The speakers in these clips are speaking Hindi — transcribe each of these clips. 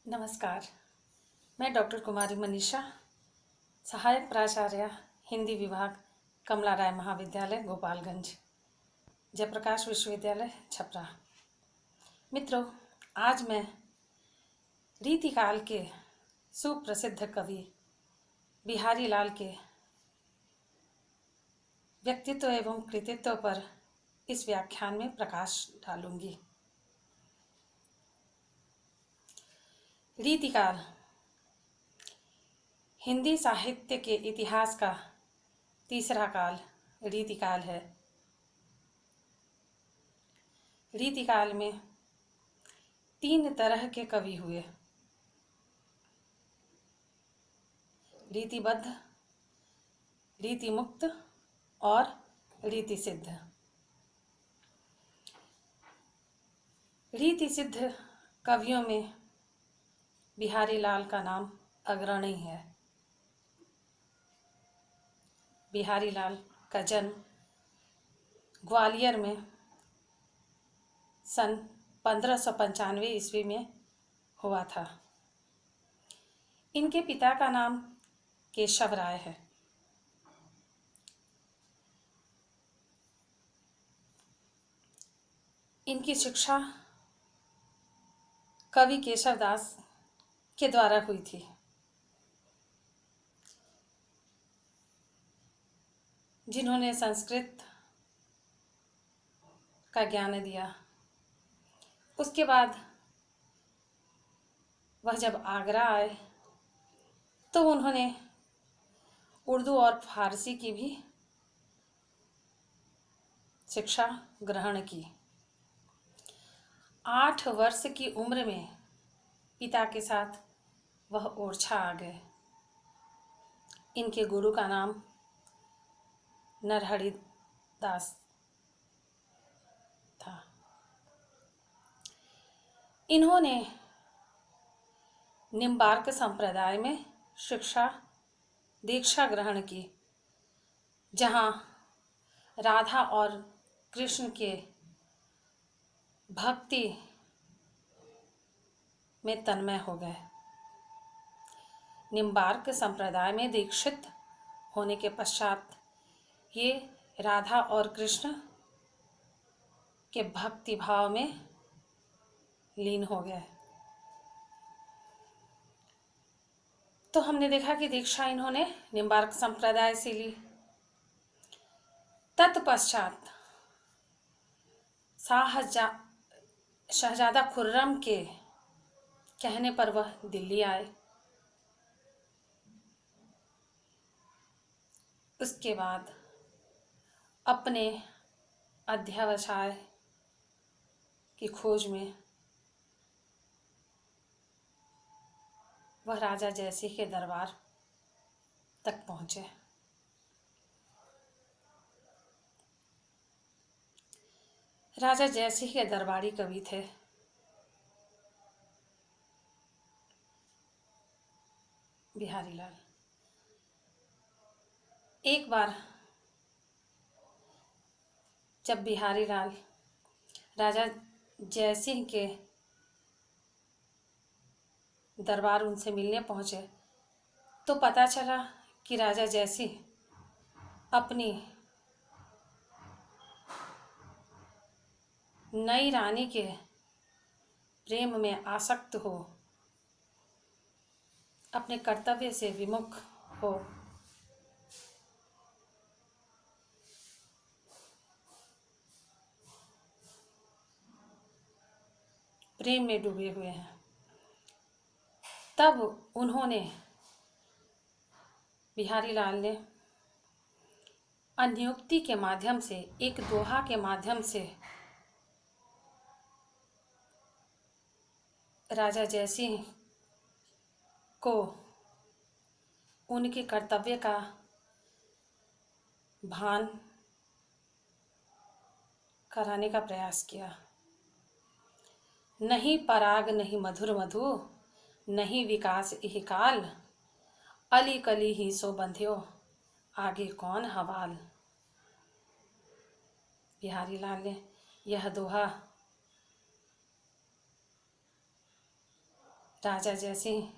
नमस्कार। मैं डॉक्टर कुमारी मनीषा, सहायक प्राचार्य हिंदी विभाग, कमला राय महाविद्यालय गोपालगंज, जयप्रकाश विश्वविद्यालय छपरा। मित्रों, आज मैं रीतिकाल के सुप्रसिद्ध कवि बिहारी लाल के व्यक्तित्व एवं कृतित्व पर इस व्याख्यान में प्रकाश डालूंगी। रीतिकाल हिंदी साहित्य के इतिहास का तीसरा काल रीतिकाल है। रीतिकाल में 3 तरह के कवि हुए: रीतिबद्ध, रीतिमुक्त और रीतिसिद्ध। रीतिसिद्ध कवियों में बिहारी लाल का नाम अग्रणी है। बिहारी लाल का जन्म ग्वालियर में सन 1595 ईस्वी में हुआ था। इनके पिता का नाम केशव राय है। इनकी शिक्षा कवि केशव दास के द्वारा हुई थी। जिन्होंने संस्कृत का ज्ञान दिया। उसके बाद वह जब आगरा आए तो उन्होंने उर्दू और फारसी की भी शिक्षा ग्रहण की। 8 वर्ष की उम्र में पिता के साथ वह ओरछा आ गए। इनके गुरु का नाम नरहरि दास था। इन्होंने निम्बार्क संप्रदाय में दीक्षा ग्रहण की, जहाँ राधा और कृष्ण के भक्ति में तन्मय हो गए। निम्बार्क संप्रदाय में दीक्षित होने के पश्चात ये राधा और कृष्ण के भक्ति भाव में लीन हो गए। तो हमने देखा कि दीक्षा इन्होंने निम्बार्क संप्रदाय से ली। तत्पश्चात शहजादा खुर्रम के कहने पर वह दिल्ली आए। उसके बाद अपने अध्यवसाय की खोज में वह राजा जयसिंह के दरबार तक पहुंचे। राजा जयसिंह के दरबारी कवि थे। बिहारी लाल एक बार जब बिहारी लाल राजा जयसिंह के दरबार उनसे मिलने पहुंचे तो पता चला कि राजा जयसिंह अपनी नई रानी के प्रेम में आसक्त हो, अपने कर्तव्य से विमुख हो, प्रेम में डूबे हुए हैं। तब उन्होंने, बिहारी लाल ने अन्योक्ति के माध्यम से, एक दोहा के माध्यम से राजा जयसिंह को उनके कर्तव्य का भान कराने का प्रयास किया। नहीं पराग नहीं मधुर मधु, नहीं विकास इह काल, अली कली ही सो बंध्यो, आगे कौन हवाल। बिहारी लाल ने यह दोहा राजा जयसिंह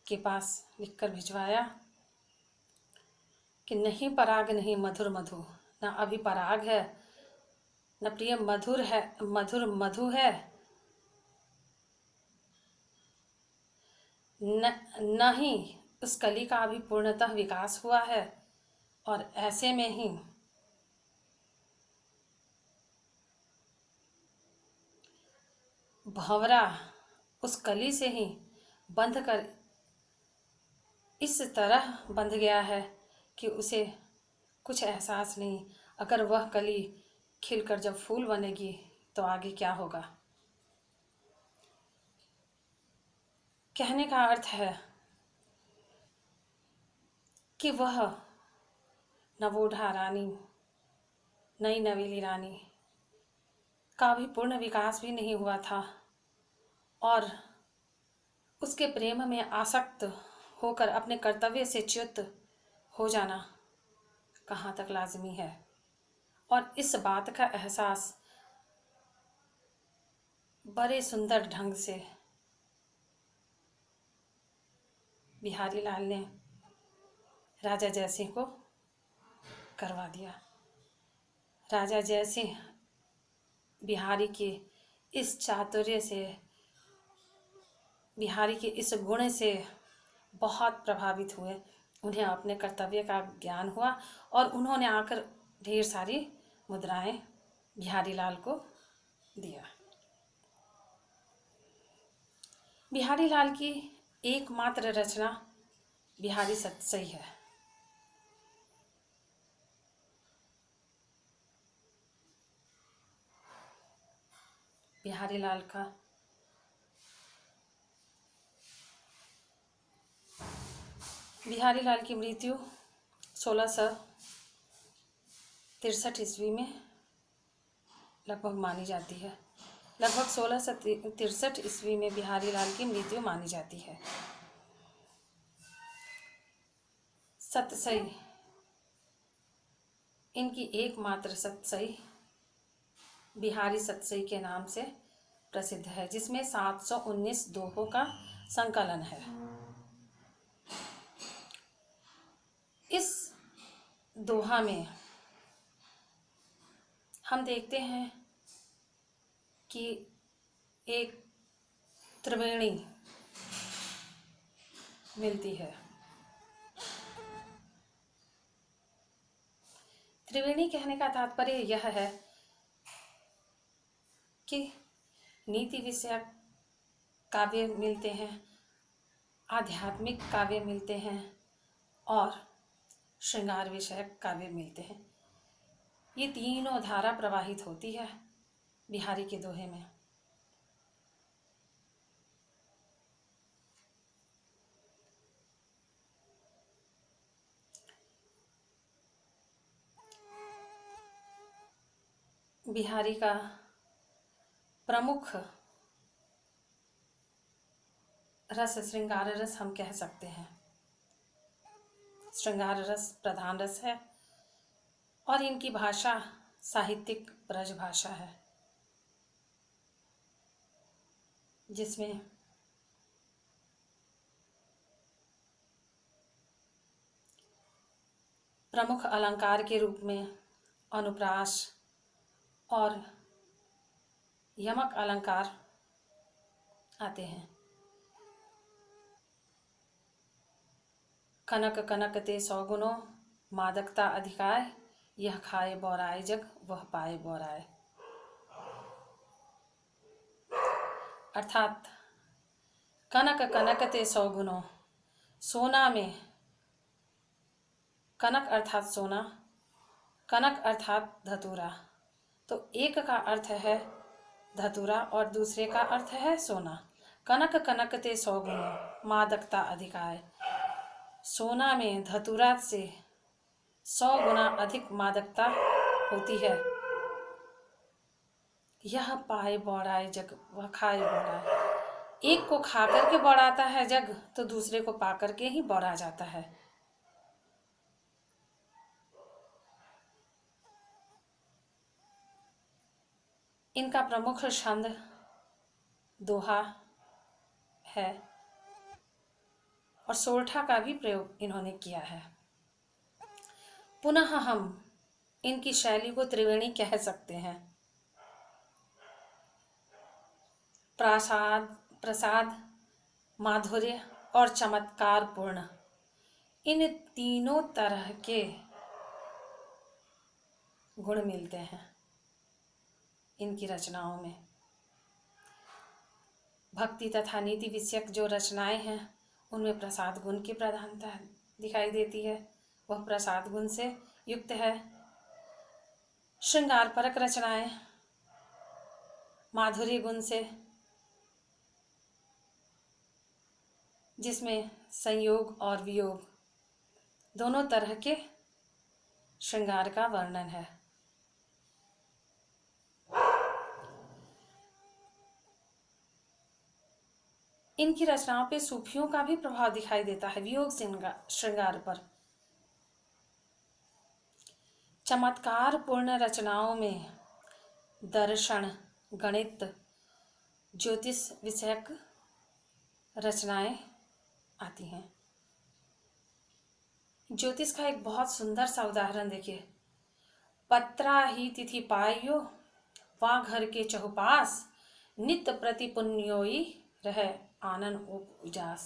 के पास लिखकर भिजवाया कि नहीं पराग नहीं मधुर मधु, न अभी पराग है, न प्रिय मधुर है, मधुर मधु है, न ही उस कली का अभी पूर्णतः विकास हुआ है। और ऐसे में ही भंवरा उस कली से ही बंध कर इस तरह बंध गया है कि उसे कुछ एहसास नहीं। अगर वह कली खिलकर जब फूल बनेगी तो आगे क्या होगा। कहने का अर्थ है कि वह नवोढ़ा रानी, नई नवेली रानी का भी पूर्ण विकास भी नहीं हुआ था, और उसके प्रेम में आसक्त होकर अपने कर्तव्य से च्युत हो जाना कहाँ तक लाजमी है। और इस बात का एहसास बड़े सुंदर ढंग से बिहारी लाल ने राजा जयसिंह को करवा दिया। राजा जयसिंह बिहारी के इस चातुर्य से, बिहारी के इस गुण से बहुत प्रभावित हुए। उन्हें अपने कर्तव्य का ज्ञान हुआ और उन्होंने आकर ढेर सारी मुद्राएं बिहारी लाल को दिया। बिहारी लाल की एकमात्र रचना बिहारी सतसई है। बिहारी लाल की मृत्यु 1663 ईस्वी में लगभग मानी जाती है। लगभग 1663 ईस्वी में बिहारी लाल की मृत्यु मानी जाती है। सतसई, इनकी एकमात्र सतसई बिहारी सतसई के नाम से प्रसिद्ध है, जिसमें 719 दोहों का संकलन है। इस दोहा में हम देखते हैं कि एक त्रिवेणी मिलती है। त्रिवेणी कहने का तात्पर्य यह है कि नीति विषयक काव्य मिलते हैं, आध्यात्मिक काव्य मिलते हैं और श्रृंगार विषयक काव्य मिलते हैं। ये तीनों धारा प्रवाहित होती है बिहारी के दोहे में। बिहारी का प्रमुख रस श्रृंगार रस हम कह सकते हैं। श्रृंगार रस प्रधान रस है और इनकी भाषा साहित्यिक ब्रज भाषा है, जिसमें प्रमुख अलंकार के रूप में अनुप्रास और यमक अलंकार आते हैं। कनक कनक ते सौगुनो, मादकता अधिकाय, यह खाए बौराए जग, वह पाए बौराए। अर्थात कनक कनक ते सौगुनो, सोना में कनक अर्थात सोना, कनक अर्थात धतूरा। तो एक का अर्थ है धतूरा और दूसरे का अर्थ है सोना। कनक कनक ते सौगुनो, मादकता अधिकाय। सोना में धतूरा से 100 गुना अधिक मादकता होती है। यह पाए बौड़ाए जग, वह खाए बौड़ाए। एक को खा करके बौड़ाता है जग, तो दूसरे को पा करके ही बौड़ा जाता है। इनका प्रमुख छंद दोहा है और सोरठा का भी प्रयोग इन्होंने किया है। पुनः हम इनकी शैली को त्रिवेणी कह सकते हैं। प्रसाद, माधुर्य और चमत्कार पूर्ण, इन तीनों तरह के गुण मिलते हैं इनकी रचनाओं में। भक्ति तथा नीति विषयक जो रचनाएं हैं उनमें प्रसाद गुण की प्रधानता दिखाई देती है, वह प्रसाद गुण से युक्त है। श्रृंगार परक रचनाएं माधुर्य गुण से, जिसमें संयोग और वियोग दोनों तरह के श्रृंगार का वर्णन है। इनकी रचनाओं पे सूफियों का भी प्रभाव दिखाई देता है वियोग श्रृंगार पर। चमत्कार पूर्ण रचनाओं में दर्शन, गणित, ज्योतिष विषयक रचनाएं आती हैं। ज्योतिष का एक बहुत सुंदर सा उदाहरण देखिए। पत्रा ही तिथि पायो, वा घर के चहुपास, नित्य प्रति पुण्योई रहे आनंद उजास।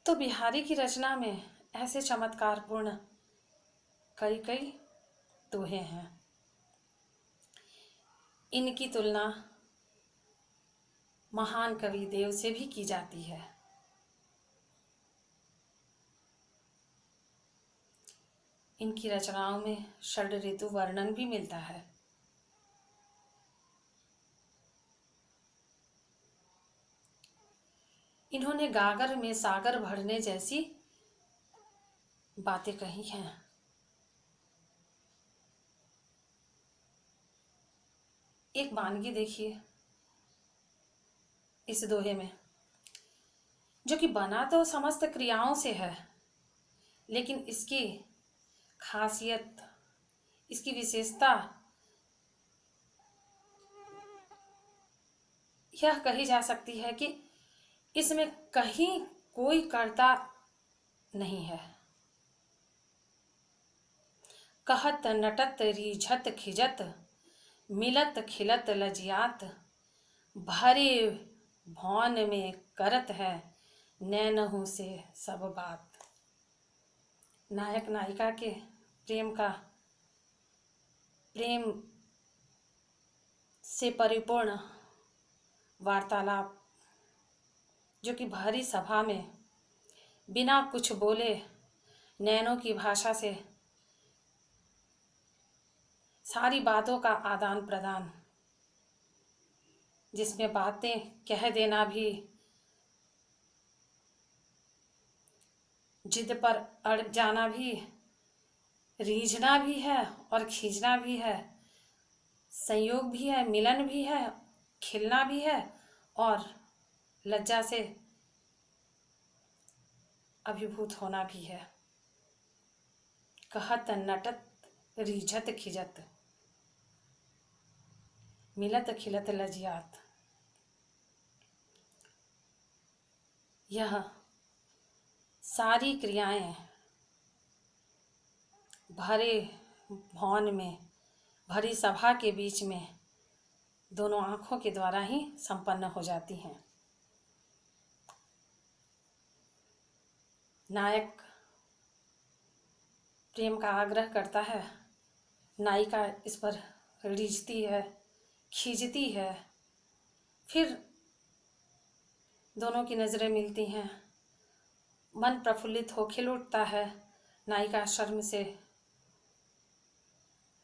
तो बिहारी की रचना में ऐसे चमत्कारपूर्ण कई दोहे हैं। इनकी तुलना महान कवि देव से भी की जाती है। इनकी रचनाओं में षड ऋतु वर्णन भी मिलता है। इन्होंने गागर में सागर भरने जैसी बातें कही हैं। एक वानगी देखिए इस दोहे में, जो कि बना तो समस्त क्रियाओं से है, लेकिन इसकी खासियत, इसकी विशेषता यह कही जा सकती है कि इसमें कहीं कोई कर्ता नहीं है। कहत नटत रीझत खिजत, मिलत खिलत लजियात, भरे भौन में करत है, नैनहु से सब बात। नायक नायिका के प्रेम से परिपूर्ण वार्तालाप, जो कि भरी सभा में बिना कुछ बोले नैनों की भाषा से सारी बातों का आदान प्रदान, जिसमें बातें कह देना भी, जिद पर अड़ जाना भी, रीझना भी है और खींचना भी है, संयोग भी है, मिलन भी है, खिलना भी है और लज्जा से अभिभूत होना भी है। कहत नटत रीझत खिजत, मिलत खिलत लजियात। यह सारी क्रियाएं भरे भवन में, भरी सभा के बीच में दोनों आंखों के द्वारा ही संपन्न हो जाती हैं। नायक प्रेम का आग्रह करता है, नायिका इस पर रीझती है, खींचती है, फिर दोनों की नज़रें मिलती हैं, मन प्रफुल्लित हो खिल उठता है, नायिका शर्म से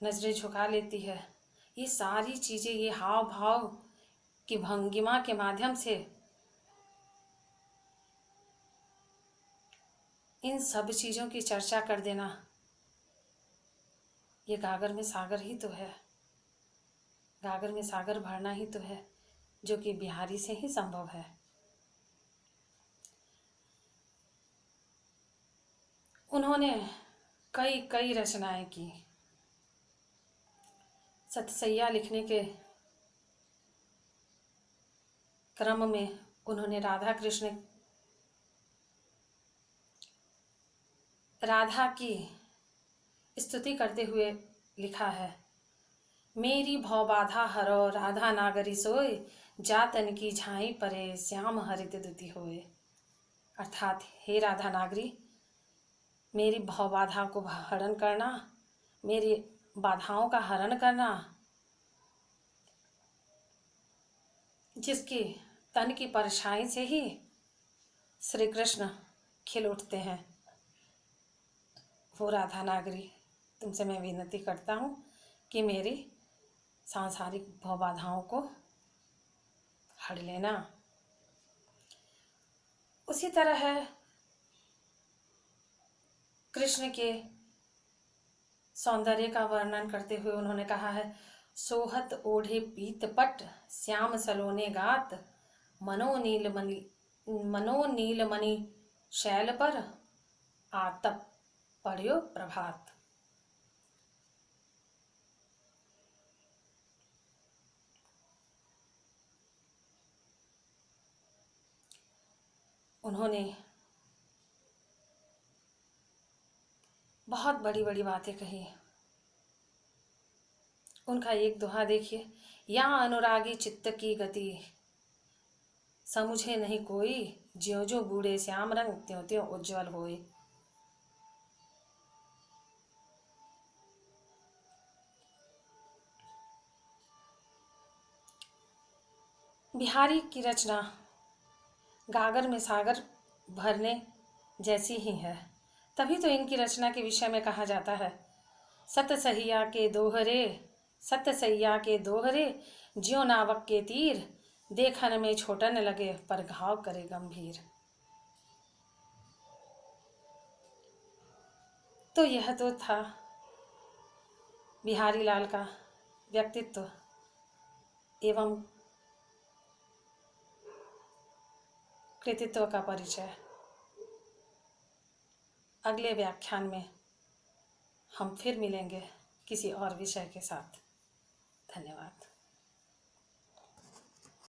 नजरें झुका लेती है। ये सारी चीज़ें, ये हाव भाव की भंगिमा के माध्यम से इन सब चीज़ों की चर्चा कर देना, ये गागर में सागर ही तो है, गागर में सागर भरना ही तो है, जो कि बिहारी से ही संभव है। उन्होंने कई कई रचनाएं की। सतसैया लिखने के क्रम में उन्होंने राधा की स्तुति करते हुए लिखा है, मेरी भव बाधा हरो राधा नागरी सोय, जातन की झाई परे श्याम हरित दुति होए। अर्थात हे राधा नागरी, मेरी भव बाधा को हरण करना, मेरी बाधाओं का हरण करना, जिसकी तन की परछाई से ही श्री कृष्ण खिल उठते हैं, वो राधा नागरी, तुमसे मैं विनती करता हूँ कि मेरी सांसारिक भव बाधाओं को हर लेना। उसी तरह है कृष्ण के सौंदर्य का वर्णन करते हुए उन्होंने कहा है, सोहत ओढ़े पीत पट श्याम सलोने गात, मनो नीलमणि शैल पर आतप पढ़्यो प्रभात। उन्होंने बहुत बड़ी बड़ी बातें कही। उनका एक दोहा देखिए, या अनुरागी चित्त की गति समझे नहीं कोई, ज्यों ज्यों बूढ़े श्याम रंग त्यों त्यों उज्ज्वल होए। बिहारी की रचना गागर में सागर भरने जैसी ही है। तभी तो इनकी रचना के विषय में कहा जाता है, सत सहिया के दोहरे ज्यों नावक के तीर, देखन में छोटन लगे पर घाव करे गंभीर। तो यह तो था बिहारी लाल का व्यक्तित्व एवं कृतित्व का परिचय। अगले व्याख्यान में हम फिर मिलेंगे किसी और विषय के साथ। धन्यवाद।